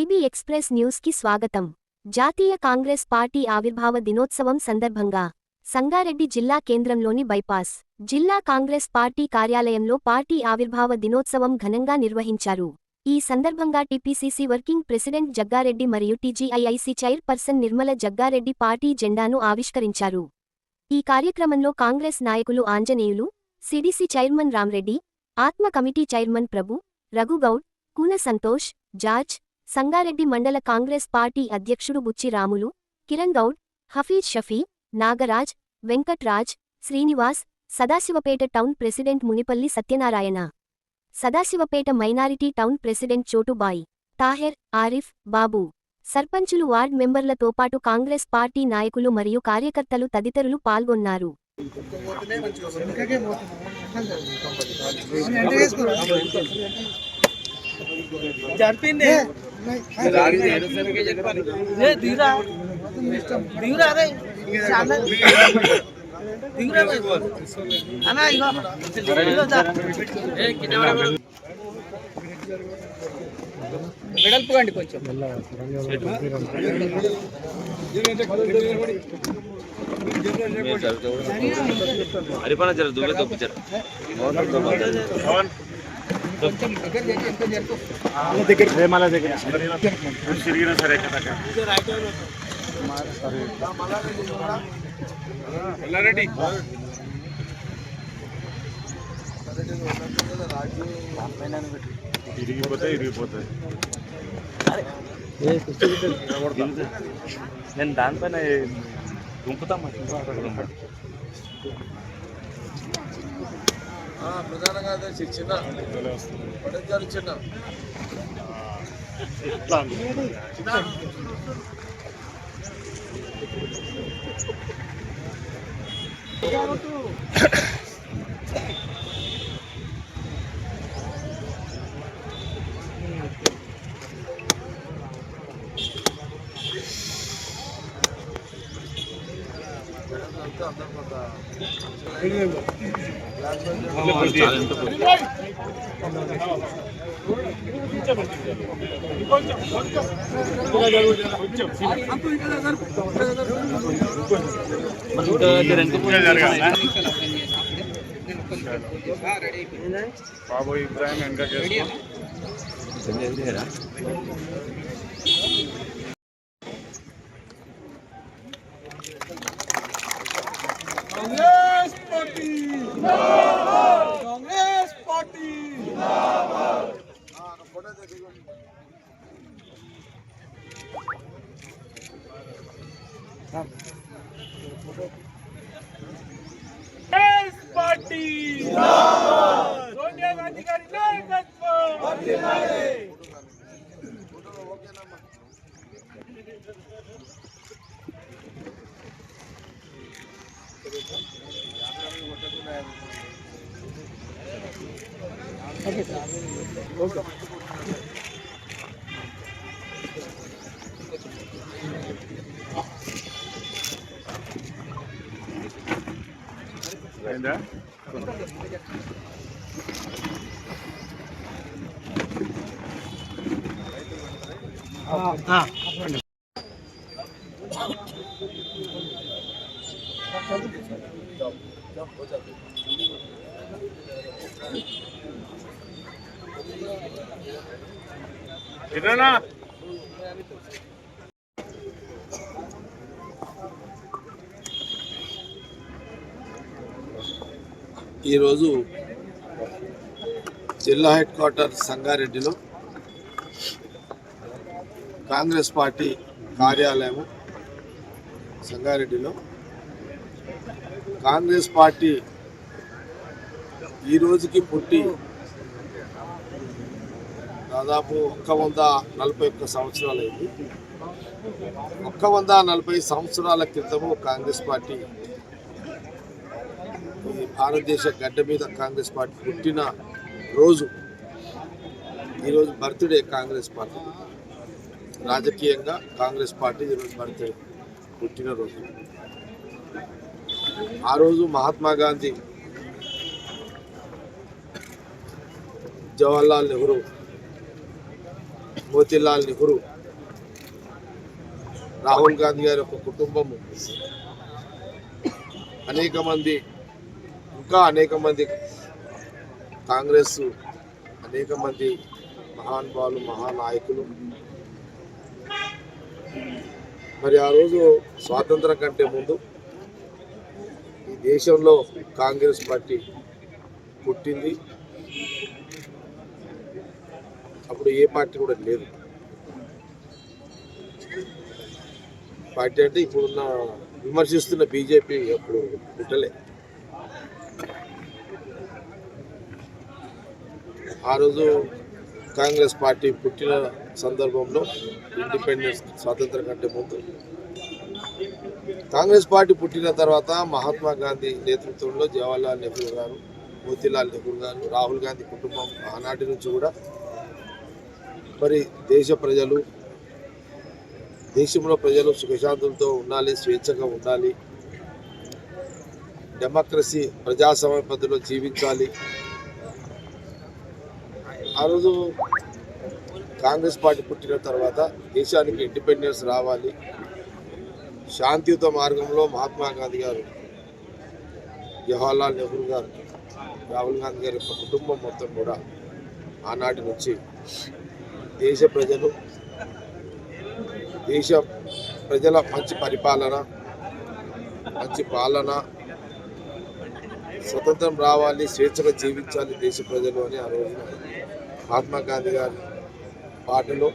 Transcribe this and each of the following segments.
IB express news కి స్వాగతం। జాతీయ కాంగ్రెస్ పార్టీ ఆవిర్భావ దినోత్సవం సందర్భంగా సంగారెడ్డి జిల్లా కేంద్రంలోని బైపాస్ జిల్లా కాంగ్రెస్ పార్టీ కార్యాలయంలో పార్టీ ఆవిర్భావ దినోత్సవం ఘనంగా నిర్వహించారు। ఈ సందర్భంగా టీపీసీసీ వర్కింగ్ ప్రెసిడెంట్ జగ్గారెడ్డి మరియు TGIIC chairperson Nirmala Jaggareddy party జెండాను ఆవిష్కరించారు। ఈ కార్యక్రమంలో కాంగ్రెస్ నాయకులు Anjaneyulu, CDC chairman Ramreddy, Atma committee chairman Prabhu, Raghugoud, Koona Santosh, George, Sangareddy mandal Congress party అధ్యక్షుడు Buchi Ramulu, Kiran Goud, Hafeez Shafi, Nagaraj, Venkatraj, Srinivas, Sadasivpet town president Munipalli Satyanarayana, Sadasivpet minority town president Chotubai, Taher, Arif, Babu, సర్పంచులు, వార్డ్ మెంబర్లతో పాటు కాంగ్రెస్ పార్టీ నాయకులు మరియు కార్యకర్తలు తదితరులు పాల్గొన్నారు। వెడల్పుగండి కొంచెం హరిపన జర దూరం తప్పించారు తిరిగిన సరే రెడ్డి ఇరిగిపోతాయి నేను దానిపైన దుంపుతామా ప్రధానంగా చిన్న చిన్న బాబు ఇబ్రాహిం వెనక कांग्रेस पार्टी सोनिया गांधी गारी नायकत्व ఇదేనా ఈరోజు జిల్లా హెడ్ క్వార్టర్ సంగారెడ్డిలో కాంగ్రెస్ పార్టీ కార్యాలయం సంగారెడ్డిలో కాంగ్రెస్ పార్టీ ఈ రోజుకి పుట్టి దాదాపు 141 సంవత్సరాలైంది। 140 సంవత్సరాల క్రితము కాంగ్రెస్ పార్టీ ఈ భారతదేశ గడ్డ మీద కాంగ్రెస్ పార్టీ పుట్టిన రోజు ఈరోజు బర్త్డే కాంగ్రెస్ పార్టీ రాజకీయంగా కాంగ్రెస్ పార్టీ ఈరోజు బర్త్డే పుట్టినరోజు। ఆ రోజు మహాత్మా గాంధీ, జవహర్లాల్ నెహ్రూ, మోతీలాల్ నెహ్రూ రాహుల్ గాంధీ గారి యొక్క కుటుంబము అనేక మంది కాంగ్రెస్ అనేక మంది మహానుభావులు మహానాయకులు మరి ఆ రోజు స్వాతంత్రం కంటే ముందు ఈ దేశంలో కాంగ్రెస్ పార్టీ పుట్టింది. అప్పుడు ఏ పార్టీ కూడా లేదు. పార్టీ అంటే ఇప్పుడున్న విమర్శిస్తున్న బీజేపీ అప్పుడు పుట్టలే. ఆ రోజు కాంగ్రెస్ పార్టీ పుట్టిన సందర్భంలో ఇండిపెండెన్స్ స్వాతంత్రం కంటే ముందు కాంగ్రెస్ పార్టీ పుట్టిన తర్వాత మహాత్మా గాంధీ నేతృత్వంలో జవహర్లాల్ నెహ్రూ గారు, మోతీలాల్ నెహ్రూ గారు, రాహుల్ గాంధీ కుటుంబం ఆనాటి నుంచి కూడా మరి దేశంలో ప్రజలు సుఖశాంతులతో ఉండాలి, స్వేచ్ఛగా ఉండాలి, డెమోక్రసీ ప్రజాస్వామ్య పద్ధతిలో జీవించాలి. ఆ రోజు కాంగ్రెస్ పార్టీ పుట్టిన తర్వాత దేశానికి ఇండిపెండెన్స్ రావాలి, శాంతియుత మార్గంలో మహాత్మా గాంధీ గారు, జవహర్లాల్ నెహ్రూ గారు, రాహుల్ గాంధీ గారి యొక్క కుటుంబం మొత్తం కూడా ఆనాటి నుంచి దేశ ప్రజల మంచి పరిపాలన, మంచి పాలన, స్వతంత్రం రావాలి, స్వేచ్ఛగా జీవించాలి దేశ ప్రజలు అని ఆ రోజున మహాత్మా గాంధీ గారి పాటలో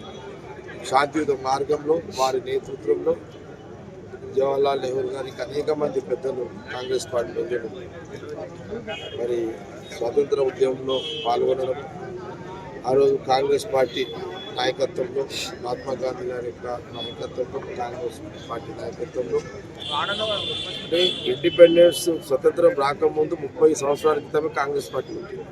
శాంతియుత మార్గంలో వారి నేతృత్వంలో జవహర్లాల్ నెహ్రూ గారికి అనేక మంది పెద్దలు కాంగ్రెస్ పార్టీ ప్రజలు మరి స్వాతంత్ర ఉద్యమంలో పాల్గొనడం, ఆ రోజు కాంగ్రెస్ పార్టీ నాయకత్వంలో మహాత్మా గాంధీ గారి యొక్క నాయకత్వంలో కాంగ్రెస్ పార్టీ నాయకత్వంలో అంటే ఇండిపెండెన్స్ స్వతంత్రం రాకముందు 30 సంవత్సరాల క్రితమే కాంగ్రెస్ పార్టీ ఉంటుంది.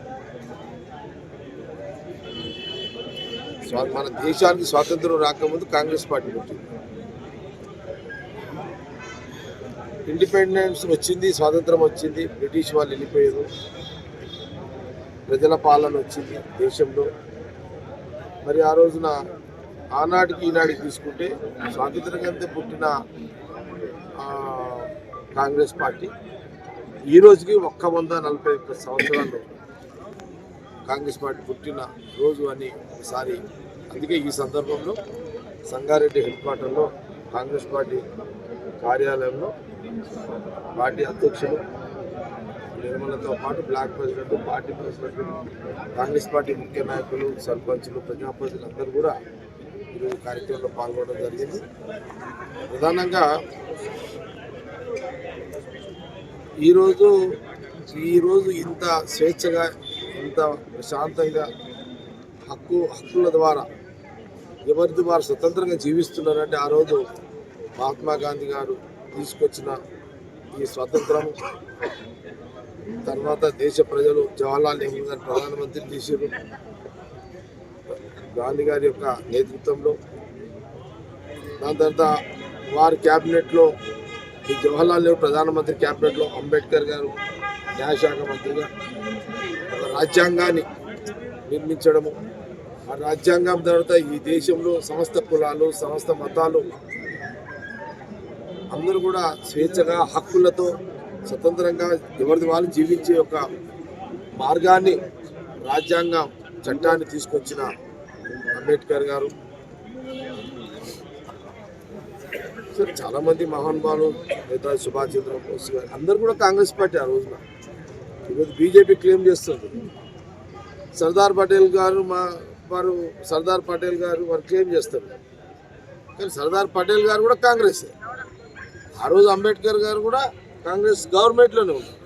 మన దేశానికి స్వాతంత్రం రాకముందు కాంగ్రెస్ పార్టీ ఉంటుంది. ఇండిపెండెన్స్ వచ్చింది, స్వాతంత్రం వచ్చింది, బ్రిటిష్ వాళ్ళు వెళ్ళిపోయారు, ప్రజల పాలన వచ్చింది దేశంలో. మరి ఆ రోజున ఆనాటికి ఈనాటికి తీసుకుంటే స్వాతంత్రం కంటే పుట్టిన కాంగ్రెస్ పార్టీ ఈ రోజుకి 141 సంవత్సరాలు కాంగ్రెస్ పార్టీ పుట్టిన రోజు అని ఒకసారి. అందుకే ఈ సందర్భంలో సంగారెడ్డి హెడ్ క్వార్టర్లో కాంగ్రెస్ పార్టీ కార్యాలయంలో పార్టీ అధ్యక్షులు నిర్మలతో పాటు block president, party president, Congress party ముఖ్య నాయకులు, సర్పంచులు, ప్రజాప్రతినిధులు అందరూ కూడా ఈరోజు కార్యక్రమంలో పాల్గొనడం జరిగింది. ప్రధానంగా ఈరోజు ఇంత స్వేచ్ఛగా, ఇంత ప్రశాంతంగా హక్కుల ద్వారా ఎవరిది వారు స్వతంత్రంగా జీవిస్తున్నారంటే ఆ రోజు మహాత్మా గాంధీ గారు తీసుకొచ్చిన ఈ స్వాతంత్రం తర్వాత దేశ ప్రజలు జవహర్లాల్ నెహ్రూ గారు ప్రధానమంత్రి చేశారు. గాంధీ గారి యొక్క నేతృత్వంలో దాని తర్వాత వారి క్యాబినెట్లో ఈ జవహర్లాల్ నెహ్రూ ప్రధానమంత్రి క్యాబినెట్లో అంబేద్కర్ గారు న్యాయశాఖ మంత్రిగా ఒక రాజ్యాంగాన్ని నిర్మించడము, ఆ రాజ్యాంగం తర్వాత ఈ దేశంలో సమస్త కులాలు, సమస్త మతాలు అందరూ కూడా స్వేచ్ఛగా హక్కులతో స్వతంత్రంగా ఎవరిది వాళ్ళు జీవించే ఒక మార్గాన్ని, రాజ్యాంగం చట్టాన్ని తీసుకొచ్చిన అంబేద్కర్ గారు. చాలామంది మహానుభావులు, నేతాజీ సుభాష్ చంద్రబోస్ గారు అందరూ కూడా కాంగ్రెస్ పార్టీ ఆ రోజున. ఈరోజు బీజేపీ క్లెయిమ్ చేస్తుంది సర్దార్ పటేల్ గారు వారు క్లెయిమ్ చేస్తారు, కానీ సర్దార్ పటేల్ గారు కూడా కాంగ్రెసే. ఆ రోజు అంబేద్కర్ గారు కూడా కాంగ్రెస్ గవర్నమెంట్లోనే ఉన్నారు.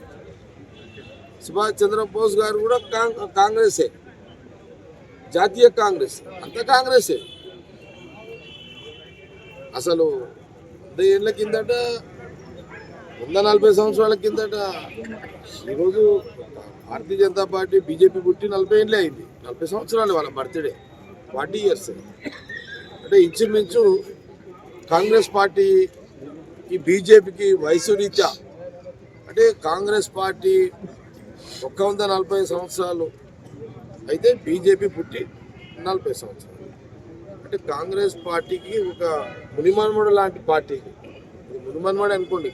సుభాష్ చంద్రబోస్ గారు కూడా కాంగ్రెసే, జాతీయ కాంగ్రెస్, అంతా కాంగ్రెసే. అసలు 100 ఏళ్ళ కిందట, 140 సంవత్సరాల కిందట ఈరోజు భారతీయ జనతా పార్టీ బీజేపీ పుట్టి 40 ఏళ్ళే అయింది. 40 సంవత్సరాలు వాళ్ళ బర్త్డే, 40 ఇయర్స్. అంటే ఇంచుమించు కాంగ్రెస్ పార్టీ ఈ బీజేపీకి వయసు రీత్యా అంటే కాంగ్రెస్ పార్టీ 140 సంవత్సరాలు అయితే బీజేపీ పుట్టి 40 సంవత్సరాలు. అంటే కాంగ్రెస్ పార్టీకి ఒక మునిమన్మడు లాంటి పార్టీకి, ఇది మునిమన్మడు అనుకోండి.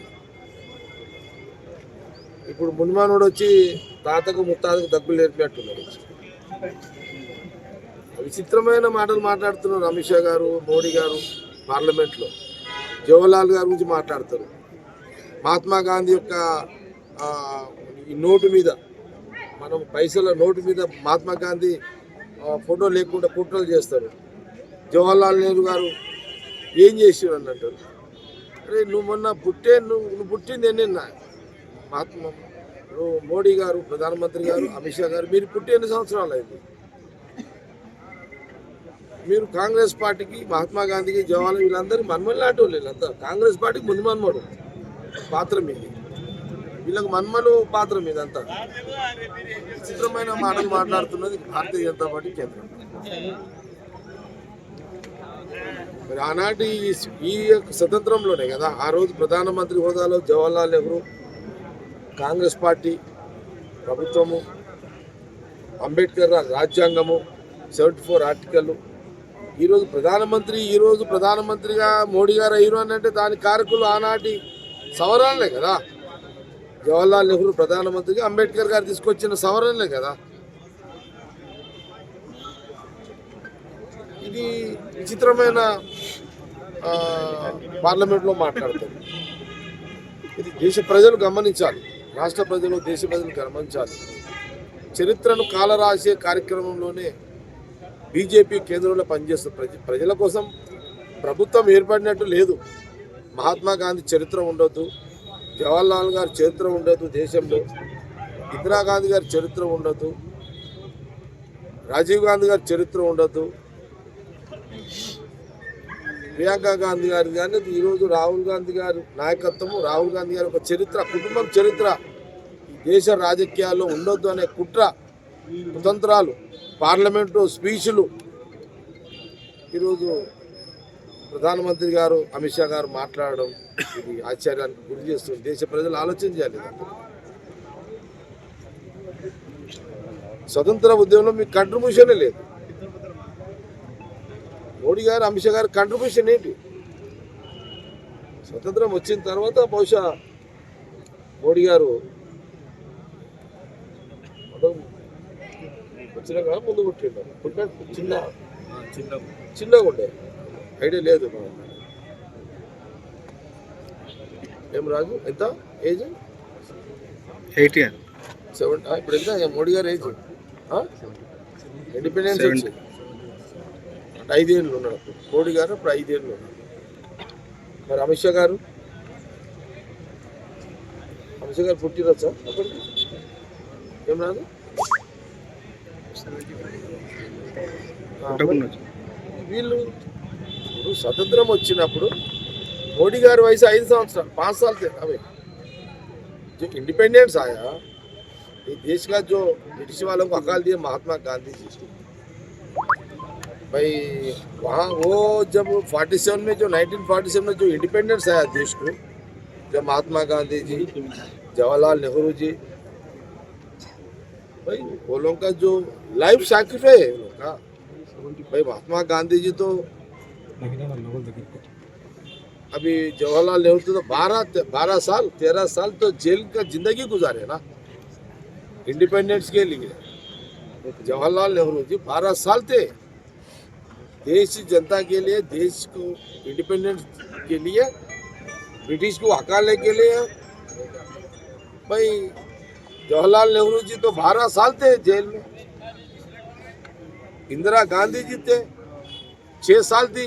ఇప్పుడు మునిమన్మడు వచ్చి తాతకు ముత్తాతకు దగ్గులు నేర్పినట్టున్నారు. విచిత్రమైన మాటలు మాట్లాడుతున్నారు అమిత్ షా గారు, మోడీ గారు పార్లమెంట్లో. జవహర్లాల్ గారి గురించి మాట్లాడతారు. మహాత్మా గాంధీ యొక్క ఈ నోటు మీద, మనం పైసల నోటు మీద మహాత్మా గాంధీ ఫోటో లేకుండా కుట్రలు చేస్తారు. జవహర్లాల్ నెహ్రూ గారు ఏం చేసారు అని అంటారు. అరే నువ్వు మొన్న నువ్వు పుట్టింది ఎన్ని మహాత్మా మోడీ గారు, ప్రధానమంత్రి గారు, అమిత్ షా గారు మీరు పుట్టి ఎన్ని సంవత్సరాలు అయింది? మీరు కాంగ్రెస్ పార్టీకి, మహాత్మా గాంధీకి, జవహర్లాల్ వీళ్ళందరూ మన్మలు లాంటి వాళ్ళు. వీళ్ళంతా కాంగ్రెస్ పార్టీకి ముందు మన్మడు పాత్ర మీది, వీళ్ళకి మన్మలు పాత్ర మీద అంతా. విచిత్రమైన మాటలు మాట్లాడుతున్నది భారతీయ జనతా పార్టీ కేంద్రం. మరి ఆనాటి ఈ స్వతంత్రంలోనే కదా ఆ రోజు ప్రధానమంత్రి హోదాలో జవహర్లాల్ నెహ్రూ, కాంగ్రెస్ పార్టీ ప్రభుత్వము, అంబేద్కర్ రాజ్యాంగము, 74 ఆర్టికల్. ఈరోజు ప్రధానమంత్రిగా మోడీ గారు అయ్యారు అని అంటే దాని కారకులు ఆనాటి సవరణలే కదా. జవహర్లాల్ నెహ్రూ ప్రధానమంత్రిగా, అంబేద్కర్ గారు తీసుకొచ్చిన సవరణలే కదా. ఇది విచిత్రమైన పార్లమెంట్లో మాట్లాడతారు. ఇది దేశ ప్రజలు గమనించాలి, రాష్ట్ర ప్రజలు, దేశ ప్రజలు గమనించాలి. చరిత్రను కాలరాసే కార్యక్రమంలోనే బీజేపీ కేంద్రంలో పనిచేస్తుంది. ప్రజల కోసం ప్రభుత్వం ఏర్పడినట్టు లేదు. మహాత్మా గాంధీ చరిత్ర ఉండొద్దు, జవహర్లాల్ గారి చరిత్ర ఉండొద్దు, దేశంలో ఇందిరాగాంధీ గారి చరిత్ర ఉండొద్దు, రాజీవ్ గాంధీ గారి చరిత్ర ఉండొద్దు, ప్రియాంక గాంధీ గారి కానీ ఈరోజు రాహుల్ గాంధీ గారి నాయకత్వము, రాహుల్ గాంధీ గారి ఒక చరిత్ర, కుటుంబం చరిత్ర దేశ రాజకీయాల్లో ఉండొద్దు అనే కుట్ర, కుతంత్రాలు, పార్లమెంటు స్పీచ్లు ఈరోజు ప్రధానమంత్రి గారు, అమిత్ షా గారు మాట్లాడడం ఇది ఆశ్చర్యానికి గురి చేస్తుంది. దేశ ప్రజలు ఆలోచన చేయాలి. స్వతంత్ర ఉద్యమంలో మీకు కంట్రిబ్యూషనే లేదు. మోడీ గారు, అమిత్ షా గారు కంట్రిబ్యూషన్ ఏంటి? స్వతంత్రం వచ్చిన తర్వాత బహుశా మోడీ గారు వచ్చినాక ముందు పుట్టిండారు, చిన్నగా ఉండే ఐడియా లేదు. ఏం రాజు ఎంత ఏజ్? 80. 7. ఇప్పుడు ఎంత మోడీ గారు ఏజ్? ఇండిపెండెన్స్ వచ్చి 5 ఏళ్ళు ఉన్నాడు మోడీ గారు, ఇప్పుడు 5 ఏళ్ళు ఉన్నాడు. మరి అమిత్ షా గారు పుట్టిరచ్చా అప్పటికి? ఏం రాదు? వీళ్ళు ఇప్పుడు స్వతంత్రం వచ్చినప్పుడు మోడీ గారి వయసు 5 సంవత్సరాలు, 5 साल थे अभी जो इंडिपेंडेंस आया ये देश का, जो ब्रिटिश वालों को हकाल दिया महात्मा गांधी जी। भाई वहाँ वो जब 47 में, जो 1947 में जो इंडिपेंडेंस आया देश को, जब महात्मा गांधी जी, जवाहरलाल नेहरू जी, भाई वो लोगों का जो लाइफ सैक्रिफाइस है उन लोगों का। भाई महात्मा गांधी जी तो, अभी जवाहरलाल नेहरू तो 12 साल 13 साल तो जेल का जिंदगी गुजारे ना इंडिपेंडेंस के लिए। जवाहरलाल नेहरू जी 12 साल थे देश की जनता के लिए, देश को इंडिपेंडेंस के लिए, ब्रिटिश को हकालने के लिए। भाई जवाहरलाल नेहरू जी तो 12 साल थे जेल में। इंदिरा गांधी जी थे 6 साल थी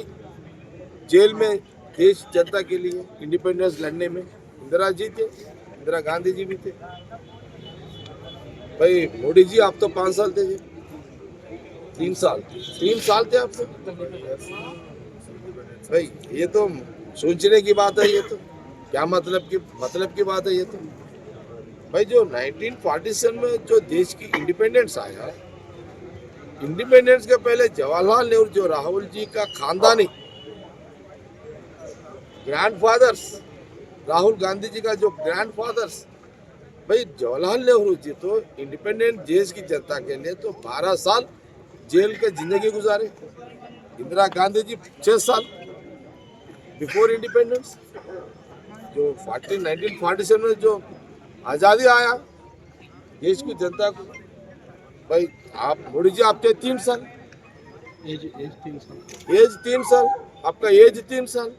जेल में देश जनता के लिए इंडिपेंडेंस लड़ने में। इंदिरा जी थे, इंदिरा गांधी जी भी थे। भाई मोदी जी आप तो 5 साल थे जी, 3 साल थे आप तो। भाई ये तो सोचने की बात है, ये तो क्या मतलब की बात है ये तो। भाई जो 1947 में जो देश की इंडिपेंडेंस आया, इंडिपेंडेंस के पहले जवाहरलाल नेहरू, जो राहुल जी का खानदानी ग्रैंडफादर्स, राहुल गांधी जी का जो ग्रैंडफादर्स, भाई जवाहरलाल नेहरू जी तो इंडिपेंडेंट देश की जनता के लिए तो 12 साल जेल के जिंदगी गुजारे। इंदिरा गांधी जी 6 साल बिफोर इंडिपेंडेंस, जो 1947 में जो आज़ादी आया देश की जनता को, भाई आप मोदी जी आपके 3 साल एज 3 साल, आपका एज 3 साल,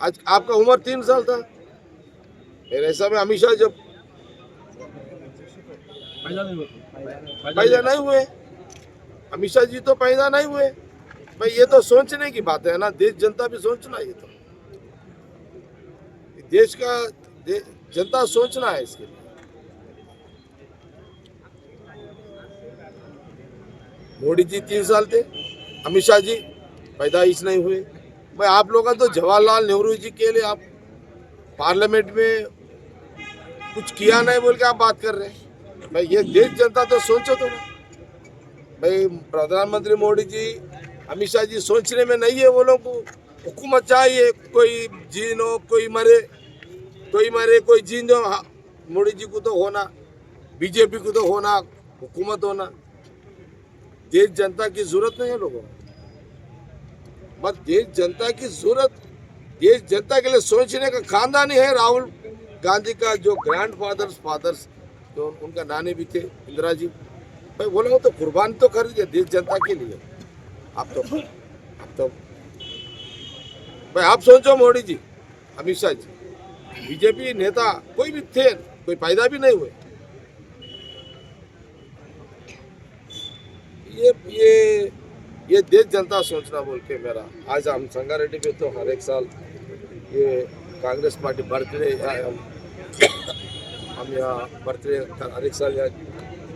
आज आपका उम्र 3 साल था। मेरे हिसाब में अमित शाह जब पैदा नहीं हुए, अमित शाह जी तो पैदा नहीं हुए। भाई ये तो सोचने की बात है ना, देश जनता भी सोचना, ये तो देश का जनता सोचना है इसके लिए। मोदी जी 3 साल थे, अमित शाह जी पैदाइश नहीं हुए। भाई आप लोग तो जवाहरलाल नेहरू जी के लिए आप पार्लियामेंट में कुछ किया नहीं बोल के आप बात कर रहे हैं। भाई ये देश जनता तो सोचो तो ना। भाई प्रधानमंत्री मोदी जी, अमित शाह जी सोचने में नहीं है। वो लोग को हुकूमत चाहिए, कोई जीनो कोई मरे, कोई जीन दो। मोदी जी को तो होना, बीजेपी को तो होना, हुकूमत होना। देश जनता की जरूरत नहीं है लोगों को, बस देश जनता की जरूरत, देश जनता के लिए सोचने का खानदान ही है राहुल गांधी का, जो ग्रैंड फादर्स जो उनका नानी भी थे इंदिरा जी। भाई वो लोग तो कुर्बानी तो कर दिए देश जनता के लिए। आप तो भाई आप सोचो, मोदी जी, अमित शाह जी, बीजेपी नेता कोई भी थे, कोई पैदा भी नहीं हुए। ये देश जनता सोचना बोल के मेरा आज हम संगारेड्डी पे तो हर एक साल ये कांग्रेस पार्टी बर्थडे, हम यहाँ बर्थडे हर एक साल यहाँ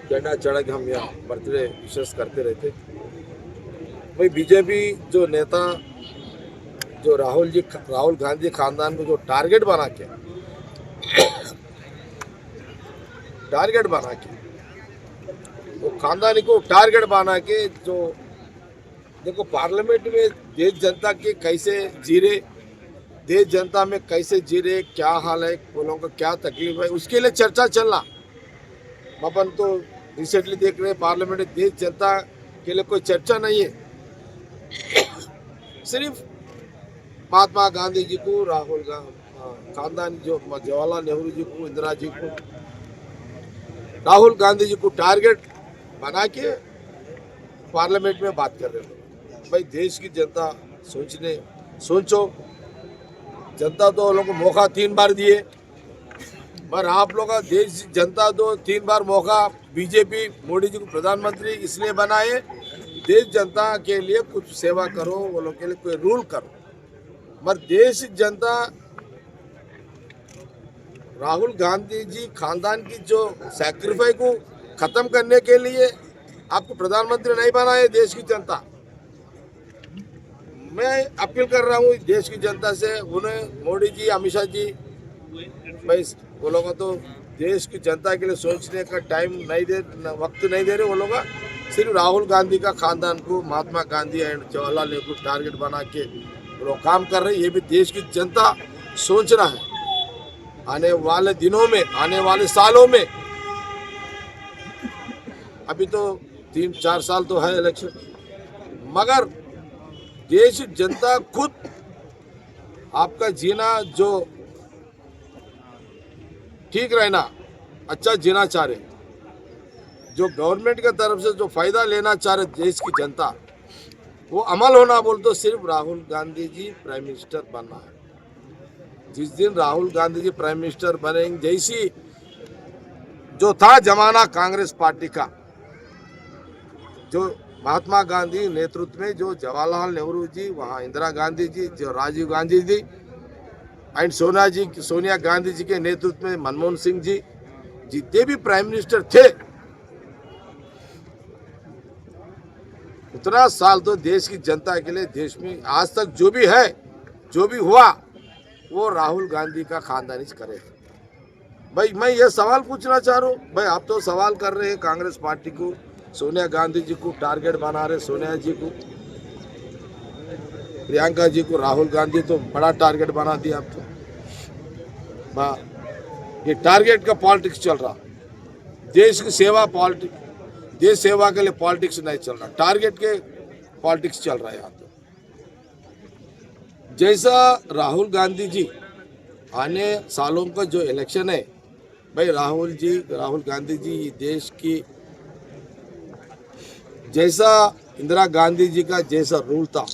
झंडा चढ़ा के हम यहाँ बर्थडे विशेष करते रहते। भाई बीजेपी जो नेता, जो राहुल गांधी खानदान को जो टारगेट बना के वो खानदानी को टारगेट बना के, जो देखो पार्लियामेंट में देश जनता के कैसे जी रहे, देश जनता में कैसे जी रहे, क्या हाल है, लोगों का क्या तकलीफ है, उसके लिए चर्चा चलना। अपन तो रिसेंटली देख रहे हैं पार्लियामेंट में देश जनता के लिए कोई चर्चा नहीं है। सिर्फ महात्मा गांधी जी को, राहुल खानदान, जो जवाहरलाल नेहरू जी को, इंदिरा जी को, राहुल गांधी जी को टारगेट बना के पार्लियामेंट में बात कर रहे हैं। भाई देश की जनता सोचो, जनता तो लोगों को मौका 3 बार दिए, पर आप लोग का देश जनता तो 3 बार मौका बीजेपी मोदी जी को प्रधानमंत्री इसलिए बनाए, देश जनता के लिए कुछ सेवा करो, वो लोग के लिए कोई रूल करो। मगर देश जनता राहुल गांधी जी खानदान की जो सैक्रिफाइस को खत्म करने के लिए आपको प्रधानमंत्री नहीं बनाए देश की जनता। मैं अपील कर रहा हूँ देश की जनता से, उन्हें मोदी जी, अमित शाह जी, भाई वो लोग तो देश की जनता के लिए सोचने का टाइम नहीं दे, वक्त नहीं दे रहे। वो लोग सिर्फ राहुल गांधी का खानदान को, महात्मा गांधी एंड जवाहरलाल नेहरू को टारगेट बना के वो लोग काम कर रहे हैं। ये भी देश की जनता सोचना है। आने वाले दिनों में, आने वाले सालों में, अभी तो 3-4 साल तो है इलेक्शन, मगर देश जनता खुद आपका जीना जो ठीक रहना, अच्छा जीना चाह रहे, जो गवर्नमेंट की तरफ से जो फायदा लेना चाह रहे देश की जनता, वो अमल होना बोल तो सिर्फ राहुल गांधी जी प्राइम मिनिस्टर बनना है। जिस दिन राहुल गांधी जी प्राइम मिनिस्टर बनेंगे, जैसी जो था जमाना कांग्रेस पार्टी का, जो महात्मा गांधी नेतृत्व में, जो जवाहरलाल नेहरू जी, वहाँ इंदिरा गांधी जी, जो राजीव गांधी जी एंड सोनिया गांधी जी के नेतृत्व में मनमोहन सिंह जी, जितने भी प्राइम मिनिस्टर थे, उतना साल तो देश की जनता के लिए, देश में आज तक जो भी है, जो भी हुआ, वो राहुल गांधी का खानदानी करे। भाई मैं ये सवाल पूछना चाह रहा हूँ, भाई आप तो सवाल कर रहे हैं कांग्रेस पार्टी को, सोनिया गांधी जी को टारगेट बना रहे, सोनिया जी को, प्रियंका जी को, राहुल गांधी तो बड़ा टारगेट बना दिया आप तो। ये टारगेट का पॉलिटिक्स चल रहा, देश की सेवा पॉलिटिक्स, देश सेवा के लिए पॉलिटिक्स नहीं चल रहा, टारगेट के पॉलिटिक्स चल रहा है यहाँ तो। जैसा राहुल गांधी जी आने सालों का जो इलेक्शन है भाई, राहुल गांधी जी देश की जैसा इंदिरा गांधी जी का जैसा रूल था,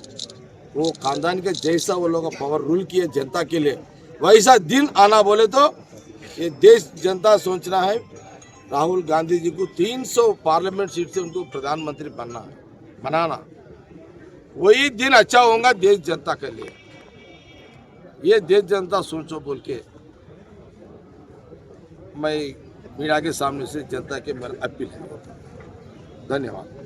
वो खानदान का जैसा वो लोग पावर रूल किए जनता के लिए, वैसा दिन आना बोले तो ये देश जनता सोचना है राहुल गांधी जी को 300 पार्लियामेंट सीट से उनको प्रधानमंत्री बनाना, वही दिन अच्छा होगा देश जनता के लिए। ये देश जनता सोचो बोल के मैं मीडिया के सामने से जनता के मेरा अपील है। धन्यवाद।